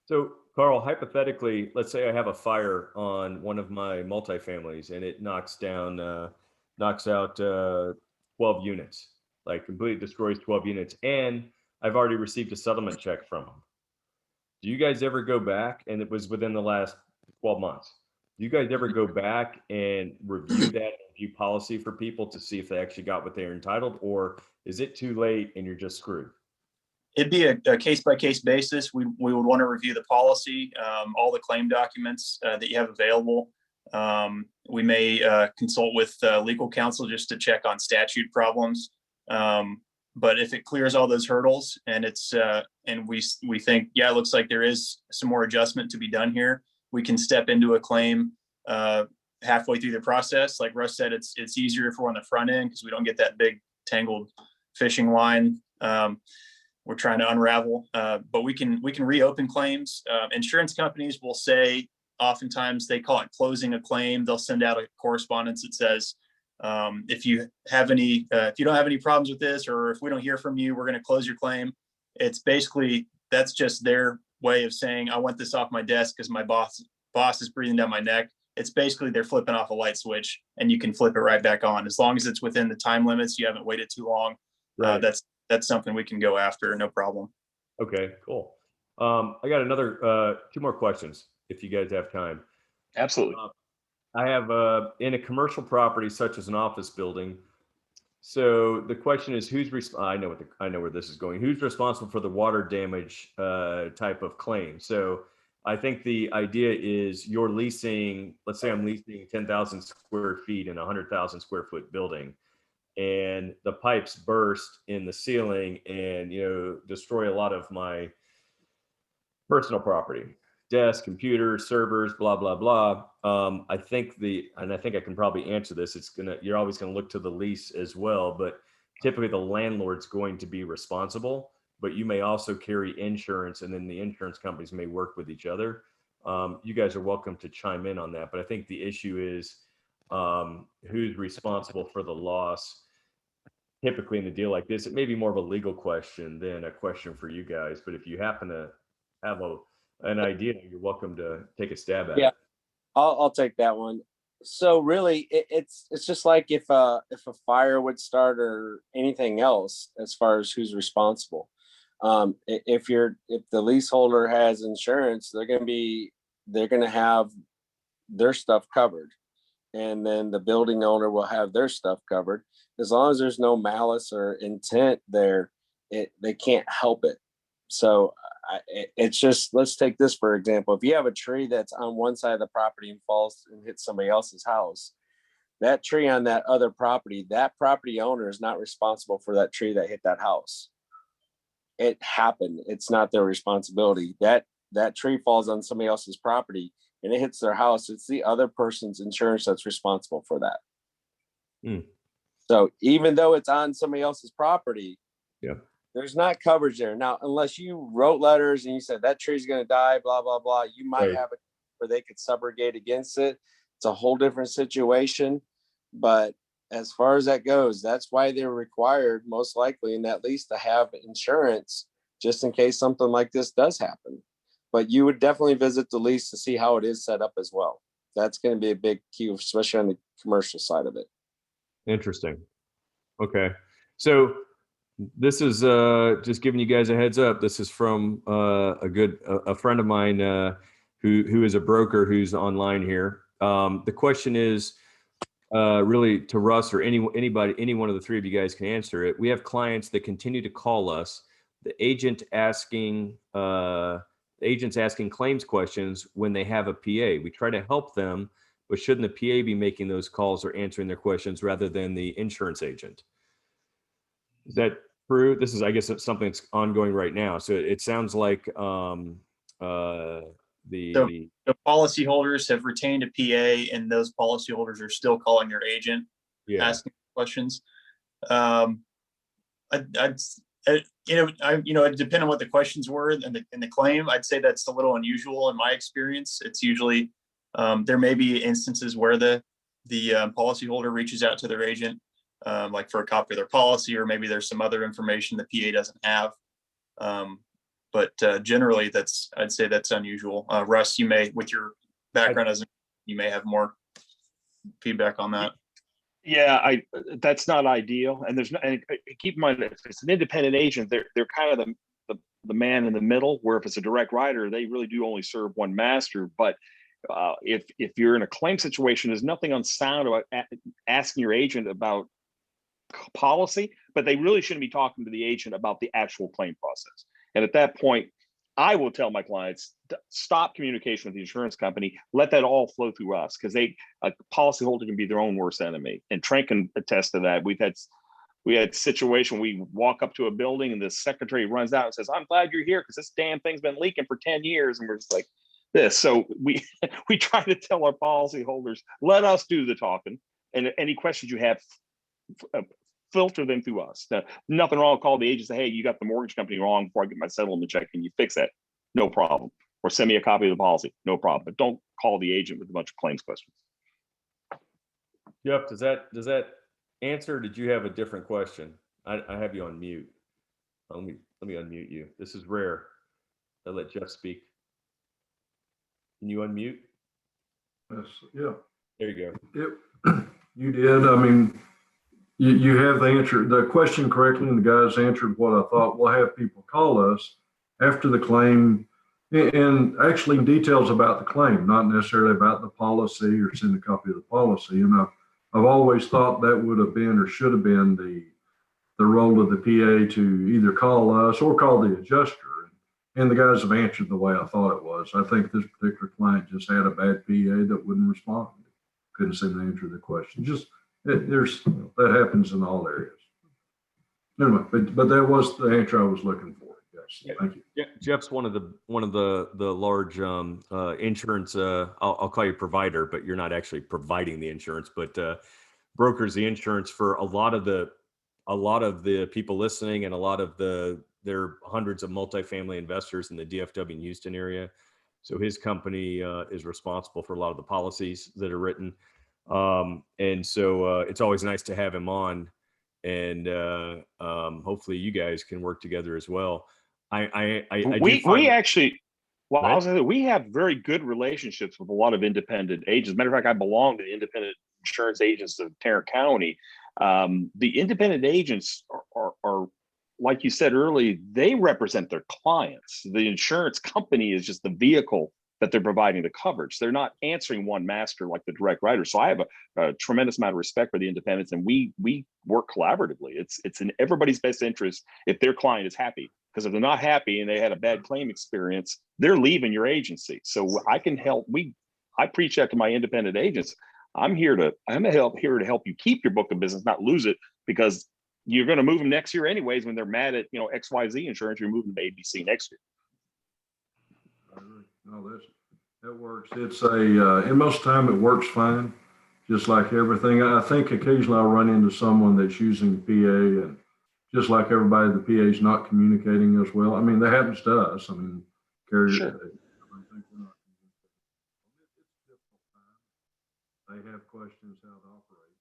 So, Carl, hypothetically, let's say I have a fire on one of my multifamilies and it knocks out 12 units, like completely destroys 12 units, and I've already received a settlement check from them. Do you guys ever go back, and it was within the last 12 months, do you guys ever go back and review policy for people to see if they actually got what they're entitled, or is it too late and you're just screwed? It'd be a case-by-case basis. We would want to review the policy, all the claim documents that you have available. We may consult with legal counsel just to check on statute problems. But if it clears all those hurdles and and we think, yeah, it looks like there is some more adjustment to be done here, we can step into a claim halfway through the process. Like Russ said, it's easier if we're on the front end because we don't get that big tangled fishing line we're trying to unravel. But we can reopen claims. Insurance companies will say, oftentimes they call it closing a claim. They'll send out a correspondence that says, if you don't have any problems with this, or if we don't hear from you, we're going to close your claim. It's basically, that's just their way of saying, I want this off my desk because my boss is breathing down my neck. It's basically they're flipping off a light switch, and you can flip it right back on as long as it's within the time limits. You haven't waited too long. Right. That's something we can go after, no problem. Okay, cool. I got another 2 more questions if you guys have time. Absolutely. I have in a commercial property such as an office building. So the question is, I know where this is going. Who's responsible for the water damage type of claim? So I think the idea is you're leasing, let's say I'm leasing 10,000 square feet in a 100,000 square foot building, and the pipes burst in the ceiling and, destroy a lot of my personal property, desk, computers, servers, blah, blah, blah. I think I can probably answer this. You're always going to look to the lease as well, but typically the landlord's going to be responsible, but you may also carry insurance, and then the insurance companies may work with each other. you guys are welcome to chime in on that. But I think the issue is who's responsible for the loss. Typically in a deal like this, it may be more of a legal question than a question for you guys. But if you happen to have an idea, you're welcome to take a stab at Yeah. it. I'll take that one. So really, it's just like if a fire would start or anything else as far as who's responsible. If the leaseholder has insurance, they're gonna have their stuff covered, and then the building owner will have their stuff covered. As long as there's no malice or intent there, they can't help it. So it's just, let's take this for example. If you have a tree that's on one side of the property and falls and hits somebody else's house, that tree on that other property, that property owner is not responsible for that tree that hit that house. It happened. It's not their responsibility. That tree falls on somebody else's property and it hits their house. It's the other person's insurance that's responsible for that. So even though it's on somebody else's property, there's not coverage there. Now, unless you wrote letters and you said that tree's going to die, blah, blah, blah, you might have it where they could subrogate against it. It's a whole different situation. But as far as that goes, that's why they're required, most likely in that lease, to have insurance just in case something like this does happen. But you would definitely visit the lease to see how it is set up as well. That's going to be a big key, especially on the commercial side of it. Interesting. Okay. So this is just giving you guys a heads up. This is from a friend of mine who is a broker who's online here. The question is really to Russ or any one of the three of you guys can answer it. We have clients that continue to call us. The agent's asking claims questions when they have a PA. We try to help them, but shouldn't the PA be making those calls or answering their questions rather than the insurance agent? Is that true? This is, I guess, it's something that's ongoing right now. So it sounds like the policyholders have retained a PA, and those policyholders are still calling their agent, asking questions. Depending on what the questions were in the claim, I'd say that's a little unusual in my experience. It's usually there may be instances where the policyholder reaches out to their agent, like for a copy of their policy, or maybe there's some other information the PA doesn't have. But generally, I'd say that's unusual. Russ, you may, with your background you may have more feedback on that. Yeah, that's not ideal. And keep in mind, if it's an independent agent, they're kind of the man in the middle, where if it's a direct writer, they really do only serve one master. But if you're in a claim situation, there's nothing unsound about asking your agent about policy, but they really shouldn't be talking to the agent about the actual claim process. And at that point, I will tell my clients, stop communication with the insurance company. Let that all flow through us, because a policyholder can be their own worst enemy. And Trent can attest to that. We had a situation, we walk up to a building and the secretary runs out and says, "I'm glad you're here because this damn thing's been leaking for 10 years. And we're just like this. So we try to tell our policyholders, let us do the talking. And any questions you have, filter them through us. Nothing wrong. Call the agent and say, "Hey, you got the mortgage company wrong before I get my settlement check. Can you fix that?" No problem. Or send me a copy of the policy. No problem. But don't call the agent with a bunch of claims questions. Jeff, does that answer? Or did you have a different question? I have you on mute. Let me unmute you. This is rare. I'll let Jeff speak. Can you unmute? Yes, yeah. There you go. Yep. You did. I mean, you have answered the question correctly, and the guys answered what I thought. We'll have people call us after the claim and actually details about the claim, not necessarily about the policy, or send a copy of the policy. And I've always thought that would have been, or should have been, the role of the PA to either call us or call the adjuster. And the guys have answered the way I thought it was. I think this particular client just had a bad PA that wouldn't respond. Couldn't seem to answer the question. That happens in all areas. Anyway, but that was the answer I was looking for. Yes, thank you. Yeah, Jeff's one of the large insurance. I'll call you provider, but you're not actually providing the insurance, but brokers the insurance for a lot of the people listening, and a lot of there are hundreds of multifamily investors in the DFW and Houston area. So his company is responsible for a lot of the policies that are written. And so it's always nice to have him on, and hopefully you guys can work together as well. I do find we actually, well, Go I ahead. was gonna say, we have very good relationships with a lot of independent agents. Matter of fact, I belong to the independent insurance agents of Tarrant County. The independent agents are, like you said earlier, they represent their clients. The insurance company is just the vehicle that they're providing the coverage. They're not answering one master like the direct writer. So I have a tremendous amount of respect for the independents, and we work collaboratively. It's in everybody's best interest if their client is happy. Because if they're not happy and they had a bad claim experience, they're leaving your agency. So I can help. I preach that to my independent agents. I'm here to help you keep your book of business, not lose it, because you're going to move them next year anyways. When they're mad at XYZ insurance, you're moving them to ABC next year. No, that works. It's and most of the time it works fine, just like everything. I think occasionally I'll run into someone that's using PA, and just like everybody, the PA is not communicating as well. I mean, that happens to us. I mean, carriers, Sure. they think we're not communicating. It's a difficult time. They have questions how to operate.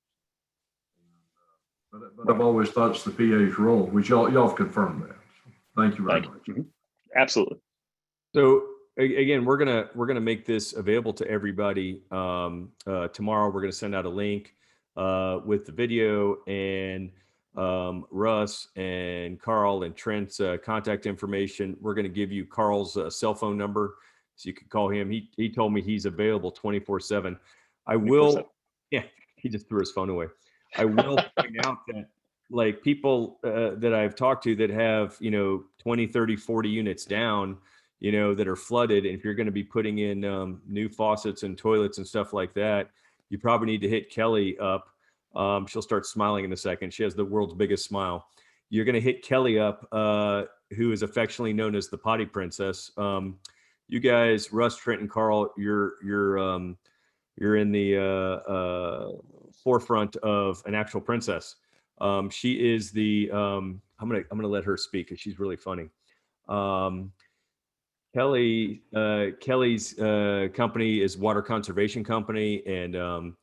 But I've always thought it's the PA's role, which y'all have confirmed that. So thank you very much. Mhm. Absolutely. So again, we're gonna make this available to everybody. Tomorrow, we're gonna send out a link with the video, and Russ and Carl and Trent's contact information. We're gonna give you Carl's cell phone number, so you can call him. He told me he's available 24/7. I will. 24/7. Yeah, he just threw his phone away. I will point out that, like, people that I've talked to that have 20, 30, 40 units down, that are flooded. And if you're going to be putting in new faucets and toilets and stuff like that, you probably need to hit Kelly up. She'll start smiling in a second. She has the world's biggest smile. You're going to hit Kelly up, who is affectionately known as the Potty Princess. You guys, Russ, Trent, and Carl, you're in the forefront of an actual princess. She is the I'm gonna let her speak because she's really funny. Kelly's company is Water Conservation Company, and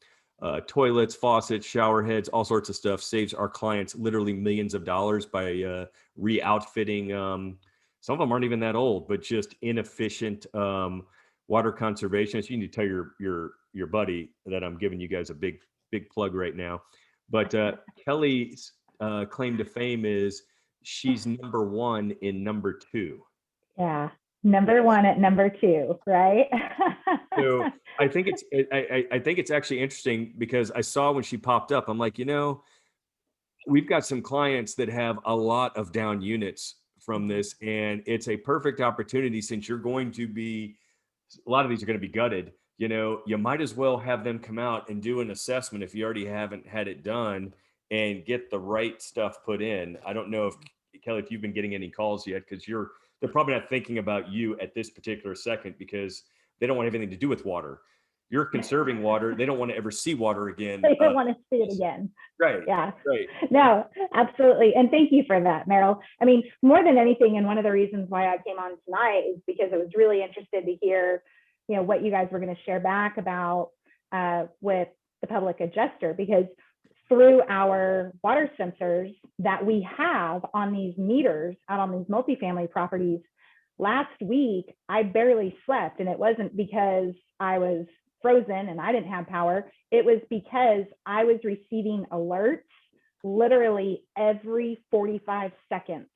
toilets, faucets, shower heads, all sorts of stuff. Saves our clients literally millions of dollars by re-outfitting. Some of them aren't even that old, but just inefficient water conservation. So you need to tell your buddy that I'm giving you guys a big plug right now. But Kelly's claim to fame is she's number one in number two. Yeah. Number one at number two, right? So I think it's actually interesting because I saw when she popped up, I'm like, we've got some clients that have a lot of down units from this, and it's a perfect opportunity since you're going to be, a lot of these are going to be gutted. You might as well have them come out and do an assessment if you already haven't had it done and get the right stuff put in. I don't know if, Kelly, if you've been getting any calls yet, because they're probably not thinking about you at this particular second because they don't want anything to do with water. You're conserving water. They don't want to ever see water again. They don't want to see it again. Right. Yeah. Right. No, absolutely. And thank you for that, Meryl. I mean, more than anything, and one of the reasons why I came on tonight is because I was really interested to hear, what you guys were going to share back about with the public adjuster, because through our water sensors that we have on these meters out on these multifamily properties, last week, I barely slept. And it wasn't because I was frozen and I didn't have power. It was because I was receiving alerts literally every 45 seconds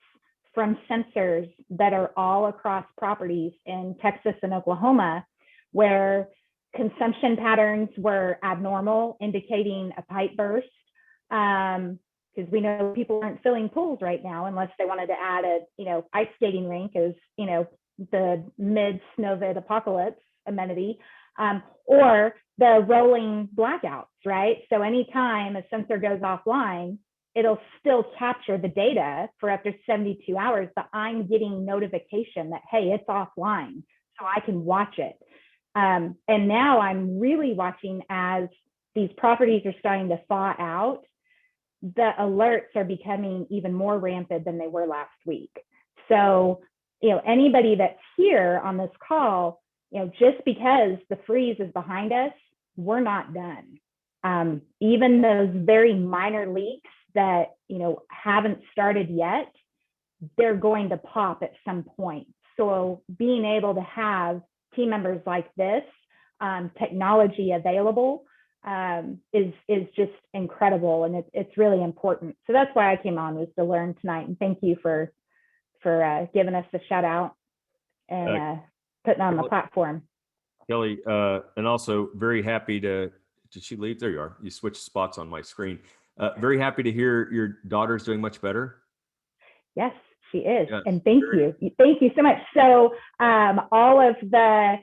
from sensors that are all across properties in Texas and Oklahoma, where consumption patterns were abnormal, indicating a pipe burst. Because we know people aren't filling pools right now unless they wanted to add a, ice skating rink as, the mid-snowvid apocalypse amenity, or the rolling blackouts, right? So anytime a sensor goes offline, it'll still capture the data for up to 72 hours, but I'm getting notification that, hey, it's offline, so I can watch it. And now I'm really watching as these properties are starting to thaw out, the alerts are becoming even more rampant than they were last week. So, anybody that's here on this call, just because the freeze is behind us, we're not done. Even those very minor leaks that, haven't started yet, they're going to pop at some point. So being able to have team members like this, technology available, is just incredible, and it's really important. So that's why I came on, was to learn tonight. And thank you for giving us a shout out and putting on the platform. Kelly, and also very happy did she leave? There you are. You switched spots on my screen. Very happy to hear your daughter's doing much better. Yes, she is. Yes, and thank you. Thank you so much. So all of the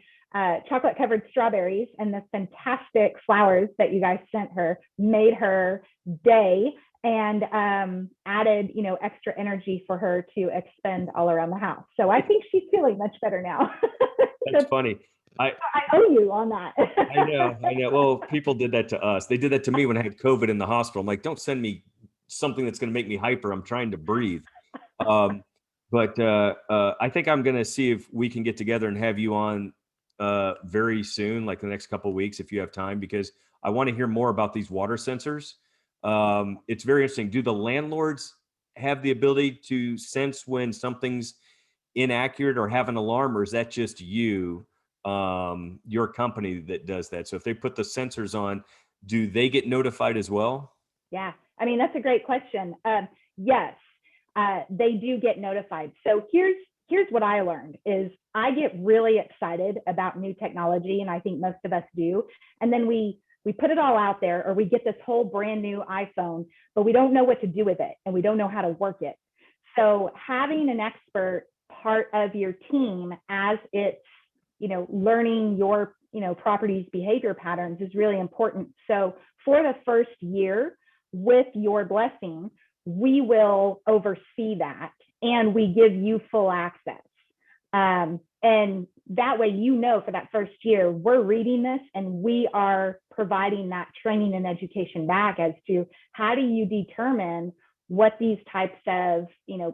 chocolate covered strawberries and the fantastic flowers that you guys sent her made her day, and added, extra energy for her to expend all around the house. So I think she's feeling much better now. That's funny. I owe you on that. I know. Well, people did that to us. They did that to me when I had COVID in the hospital. I'm like, don't send me something that's going to make me hyper. I'm trying to breathe. But I think I'm going to see if we can get together and have you on very soon, like the next couple of weeks, if you have time, because I want to hear more about these water sensors. It's very interesting. Do the landlords have the ability to sense when something's inaccurate or have an alarm, or is that just you, your company, that does that? So if they put the sensors on, do they get notified as well? Yeah, I mean, that's a great question. Yes, they do get notified. So here's what I learned is I get really excited about new technology, and I think most of us do. And then we put it all out there, or we get this whole brand new iPhone, but we don't know what to do with it, and we don't know how to work it. So having an expert part of your team as it's, learning your, property's behavior patterns is really important. So for the first year, with your blessing, we will oversee that, and we give you full access. And that way, for that first year, we're reading this and we are providing that training and education back as to how do you determine what these types of,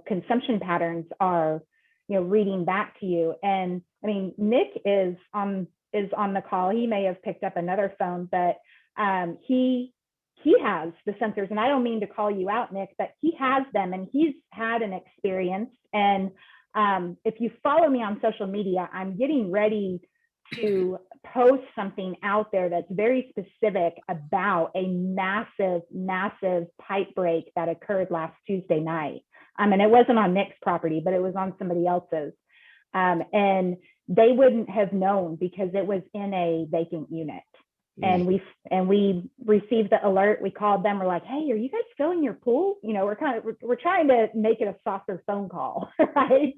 consumption patterns are, reading back to you. And I mean, Nick is on the call. He may have picked up another phone, but he has the sensors, and I don't mean to call you out, Nick, but he has them, and he's had an experience. And if you follow me on social media, I'm getting ready to post something out there that's very specific about a massive, massive pipe break that occurred last Tuesday night. And it wasn't on Nick's property, but it was on somebody else's. And they wouldn't have known because it was in a vacant unit. And we received the alert. We called them. We're like, hey, are you guys filling your pool? We're trying to make it a softer phone call, right?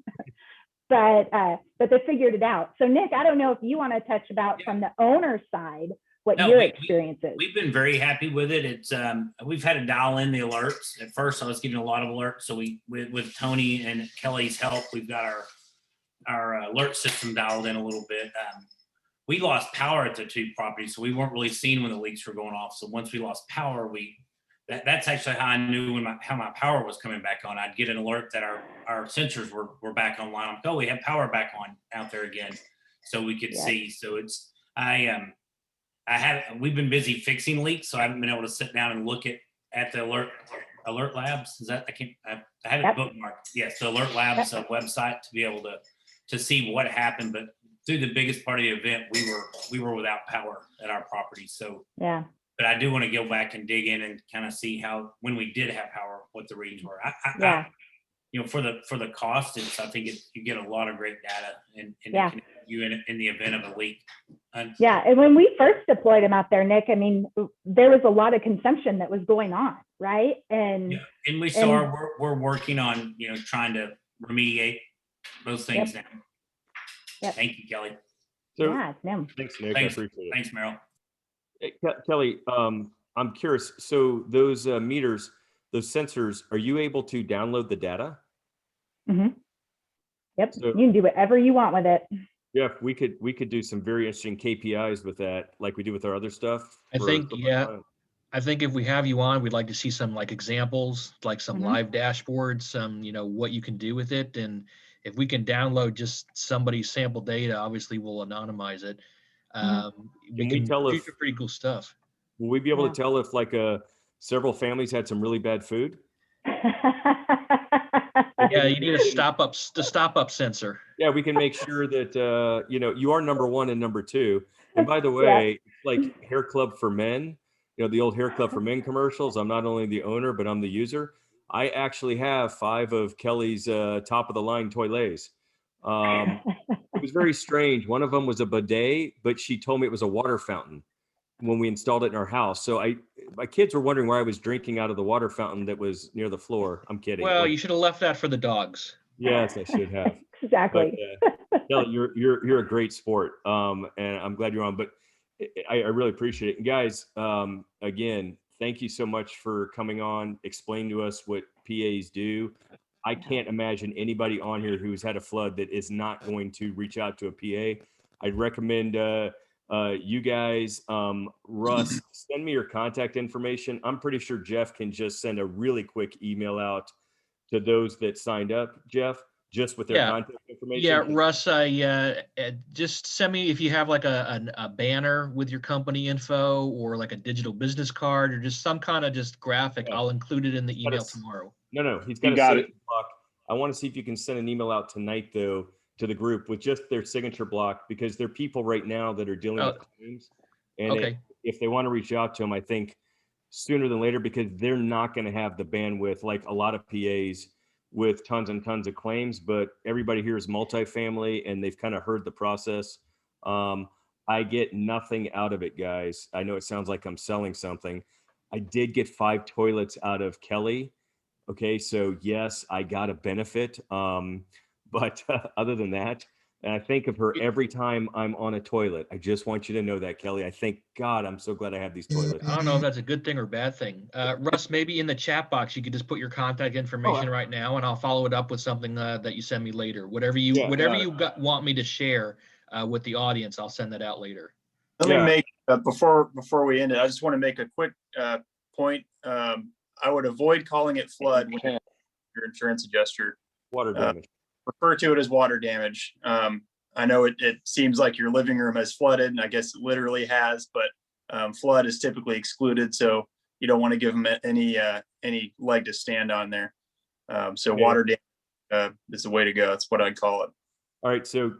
But they figured it out. So Nick, I don't know if you want to touch about from the owner side what your experience is. We've been very happy with it. It's we've had to dial in the alerts. At first, I was getting a lot of alerts. So with Tony and Kelly's help, we've got our alert system dialed in a little bit. We lost power at the two properties, so we weren't really seeing when the leaks were going off. So once we lost power, that's actually how I knew how my power was coming back on. I'd get an alert that our sensors were back online. I'm like, oh, we have power back on out there again, so we could see. So it's we've been busy fixing leaks, so I haven't been able to sit down and look at the alert labs. Is that I had it bookmarked. Yes, the alert labs website to be able to see what happened, but through the biggest part of the event, we were without power at our property. So yeah. But I do want to go back and dig in and kind of see how, when we did have power, what the readings were. For the cost, I think you get a lot of great data and you in the event of a leak. And when we first deployed them out there, Nick, I mean, there was a lot of consumption that was going on, right? And we saw we're working on trying to remediate those things now. Yep. Thank you, Kelly. So, no. Thanks, Nick. Thanks, I appreciate it. Thanks, Meryl. Hey, Kelly, I'm curious. So those meters, those sensors, are you able to download the data? Mm-hmm. Yep. So, you can do whatever you want with it. Yeah, we could do some very interesting KPIs with that, like we do with our other stuff. I think if we have you on, we'd like to see some like examples, like some live dashboards, some what you can do with it, and if we can download just somebody's sample data, obviously we'll anonymize it. We we can tell do if- some pretty cool stuff. Will we be able Yeah. to tell if like several families had some really bad food? Yeah, you need a stop up sensor. Yeah, we can make sure that you are number one and number two. And by the way, it's like Hair Club for Men, the old Hair Club for Men commercials. I'm not only the owner, but I'm the user. I actually have 5 of Kelly's top of the line toilets. It was very strange. One of them was a bidet, but she told me it was a water fountain when we installed it in our house. So my kids were wondering why I was drinking out of the water fountain that was near the floor. I'm kidding. Well, you should have left that for the dogs. Yes, I should have. Exactly. But Kelly, you're a great sport, and I'm glad you're on. But I really appreciate it. And guys, again, thank you so much for coming on, explain to us what PAs do. I can't imagine anybody on here who's had a flood that is not going to reach out to a PA. I'd recommend you guys, Russ, send me your contact information. I'm pretty sure Jeff can just send a really quick email out to those that signed up, Jeff, just with their contact information. Yeah, Russ, just send me if you have like a banner with your company info or like a digital business card or just some kind of just graphic. Yeah. I'll include it in the email tomorrow. No, he's got You a got signature block. I want to see if you can send an email out tonight, though, to the group with just their signature block, because there are people right now that are dealing with claims. And Okay. if they want to reach out to them, I think sooner than later, because they're not going to have the bandwidth like a lot of PAs with tons and tons of claims, but everybody here is multifamily and they've kind of heard the process. I get nothing out of it, guys. I know it sounds like I'm selling something. I did get 5 toilets out of Kelly. Okay, so yes, I got a benefit. But other than that, and I think of her every time I'm on a toilet. I just want you to know that, Kelly. I thank God I'm so glad I have these toilets. I don't know if that's a good thing or bad thing. Russ, maybe in the chat box, you could just put your contact information right now and I'll follow it up with something that you send me later. Whatever you want me to share with the audience, I'll send that out later. Let me make, before we end it, I just want to make a quick point. I would avoid calling it flood when you're your insurance adjuster. Water damage. Refer to it as water damage. I know it seems like your living room has flooded, and I guess it literally has, but flood is typically excluded, so you don't want to give them any leg to stand on there. So water damage is the way to go. That's what I'd call it. All right, so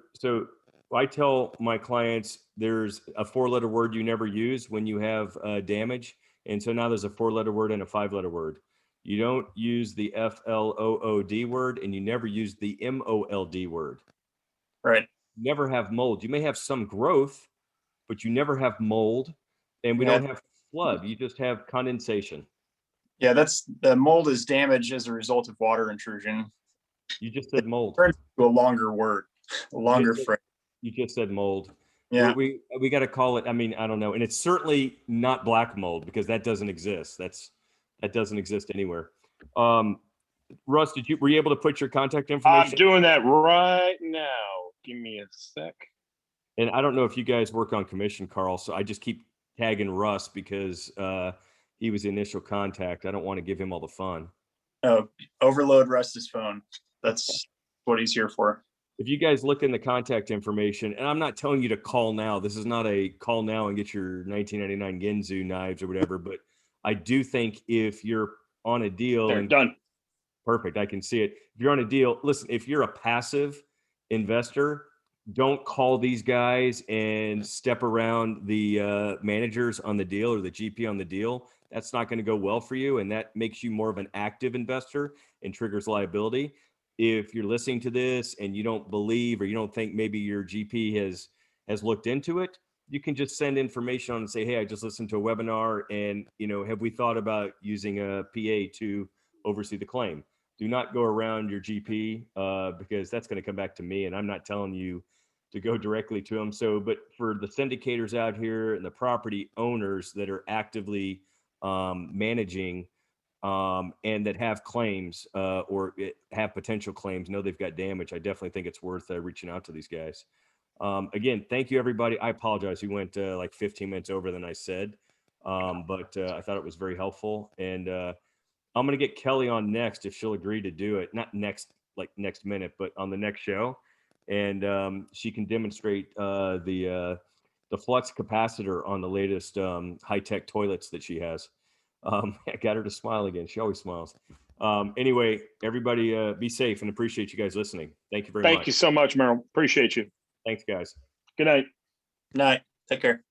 I tell my clients there's a 4-letter word you never use when you have damage, and so now there's a 4-letter word and a 5-letter word. You don't use the FLOOD word, and you never use the MOLD word. Right. You never have mold. You may have some growth, but you never have mold, and we don't have flood. You just have condensation. Yeah, the mold is damage as a result of water intrusion. You just said mold. Turns to a longer word, a longer phrase. You just said mold. Yeah. We got to call it. I mean, I don't know, and it's certainly not black mold because that doesn't exist. That doesn't exist anywhere. Russ, were you able to put your contact information? I'm doing that right now. Give me a sec. And I don't know if you guys work on commission, Carl, so I just keep tagging Russ because he was the initial contact. I don't want to give him all the fun. Oh, overload Russ's phone. That's what he's here for. If you guys look in the contact information, and I'm not telling you to call now. This is not a call now and get your 1999 Ginzu knives or whatever, but I do think if you're on a deal, They're done. Perfect. I can see it. If you're on a deal, listen, if you're a passive investor, don't call these guys and step around the managers on the deal or the GP on the deal. That's not going to go well for you. And that makes you more of an active investor and triggers liability. If you're listening to this and you don't believe, or you don't think maybe your GP has looked into it, you can just send information on and say, hey, I just listened to a webinar and, have we thought about using a PA to oversee the claim? Do not go around your GP because that's going to come back to me, and I'm not telling you to go directly to them. So, but for the syndicators out here and the property owners that are actively managing and that have claims or have potential claims, know they've got damage, I definitely think it's worth reaching out to these guys. Again, thank you, everybody. I apologize. We went like 15 minutes over than I said, but I thought it was very helpful. And I'm going to get Kelly on next if she'll agree to do it. Not next, like next minute, but on the next show. And she can demonstrate the flux capacitor on the latest high-tech toilets that she has. I got her to smile again. She always smiles. Anyway, everybody be safe and appreciate you guys listening. Thank you very much. Thank you so much, Merrill. Appreciate you. Thanks, guys. Good night. Night. Take care.